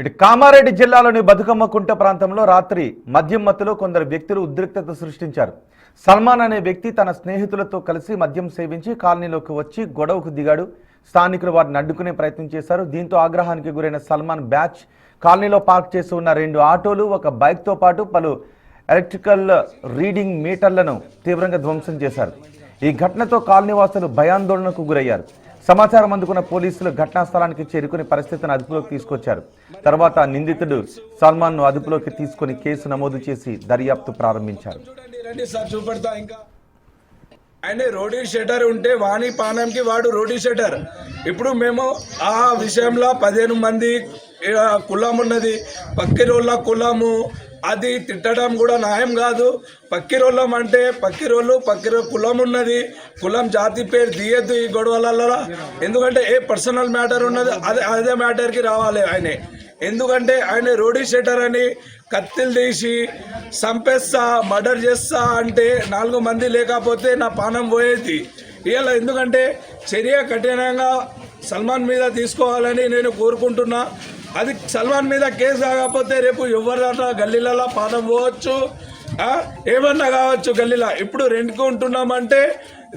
ఇటు కామారెడ్డి జిల్లాలోని బతుకమ్మ కుంట ప్రాంతంలో రాత్రి మద్యం మత్తులో కొందరు వ్యక్తులు ఉద్రిక్తత సృష్టించారు. సల్మాన్ అనే వ్యక్తి తన స్నేహితులతో కలిసి మద్యం సేవించి కాలనీలోకి వచ్చి గొడవకు దిగాడు. స్థానికులు వారిని అడ్డుకునే ప్రయత్నం చేశారు. దీంతో ఆగ్రహానికి గురైన సల్మాన్ బ్యాచ్ కాలనీలో పార్క్ చేసి ఉన్న 2 ఆటోలు, ఒక బైక్తో పాటు పలు ఎలక్ట్రికల్ రీడింగ్ మీటర్లను తీవ్రంగా ధ్వంసం చేశారు. ఈ ఘటనతో కాలనీవాసులు భయాందోళనకు గురయ్యారు. సమాచారం అందుకున్న పోలీసులు ఘటనా స్థలానికి చేరుకుని పరిస్థితిని అదుపులోకి తీసుకొచ్చారు. తర్వాత నిందితుడు సల్మాన్ ను అదుపులోకి తీసుకుని కేసు నమోదు చేసి దర్యాప్తు ప్రారంభించారు. ఆయన రోడీ షెటర్ ఉంటే వాణి పానంకి వాడు రోడీ షెటర్. ఇప్పుడు మేము ఆ విషయంలో 15 మంది కులం ఉన్నది, పక్కిరోళ్ళ కులము, అది తిట్టడం కూడా న్యాయం కాదు. పక్కిరోళ్ళం అంటే పక్కిరోళ్ళు కులం ఉన్నది, కులం జాతి పేరు తీయద్దు ఈ గొడవలలో. ఎందుకంటే ఏ పర్సనల్ మ్యాటర్ ఉన్నది అదే మ్యాటర్కి రావాలి ఆయన. ఎందుకంటే ఆయన రోడీ షెటర్ అని కత్తిలు తీసి చంపేస్తా, మర్డర్ చేస్తా అంటే 4 మంది లేకపోతే నా పానం పోయేది ఇలా. ఎందుకంటే చర్య కఠినంగా సల్మాన్ మీద తీసుకోవాలని నేను కోరుకుంటున్నా. అది సల్మాన్ మీద కేసు కాకపోతే రేపు ఎవరన్నా గల్లీలలో పానం పోవచ్చు, ఏమన్నా కావచ్చు గల్లీలో. ఇప్పుడు రెంట్కి ఉంటున్నామంటే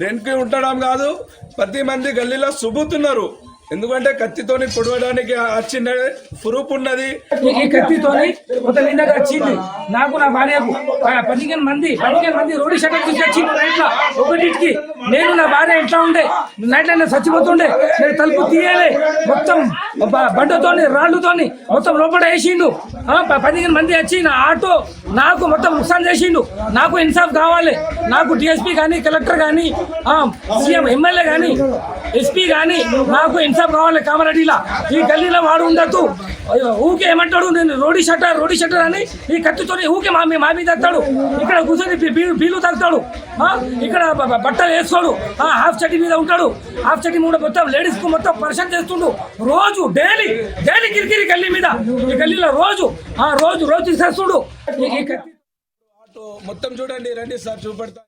రెంట్కి ఉండడం కాదు, 10 మంది గల్లీలో సుబుతున్నారు. ఎందుకంటే కత్తితోని పొడవడానికి వచ్చిన ప్రూఫ్ ఉన్నది. ఈ కత్తితోని వచ్చింది నాకు, నా భార్యకు 15 మంది రోడ్డు షటర్ తీసుకొచ్చింది నైట్లో ఒకటికి. నేను నా భార్య ఎట్లా ఉండే నైట్లో నేను చచ్చిపోతుండే, నేను తలుపు తీయలే, మొత్తం బండతోని రాళ్ళతోని మొత్తం లోపల వేసిండు. 15 మంది వచ్చి నా ఆటో నాకు మొత్తం నుక్సాన్ చేసిండు. నాకు ఇన్సాఫ్ కావాలి. నాకు డిఎస్పీ కానీ, కలెక్టర్ కానీ, సీఎం ఎమ్మెల్యే కానీ, ఎస్పీ కానీ నాకు ఇన్సాఫ్ కావాలి. కామారెడ్డిలా ఈ గల్లీలో వాడు ఉండద్దు. ఊకే ఏమంటాడు, నేను రోడీ షట్టర్ అని ఈ కత్తితోని ఊకే మా మీద తగ్గుతాడు. ఇక్కడ కూర్చొని బీలు తగ్గుతాడు, ఇక్కడ బట్టలు వేసుకోడు, హాఫ్ చట్టి మీద ఉంటాడు. హాఫ్ చట్టి కూడా మొత్తం లేడీస్ కు మొత్తం పరిచయం చేస్తుండు. రోజు డైలీ కిరికిరి గల్లీ మీద, ఈ గల్లీలో రోజు తీసుకొస్తుడు. మొత్తం చూడండి, రండి సార్ చూపెడతా.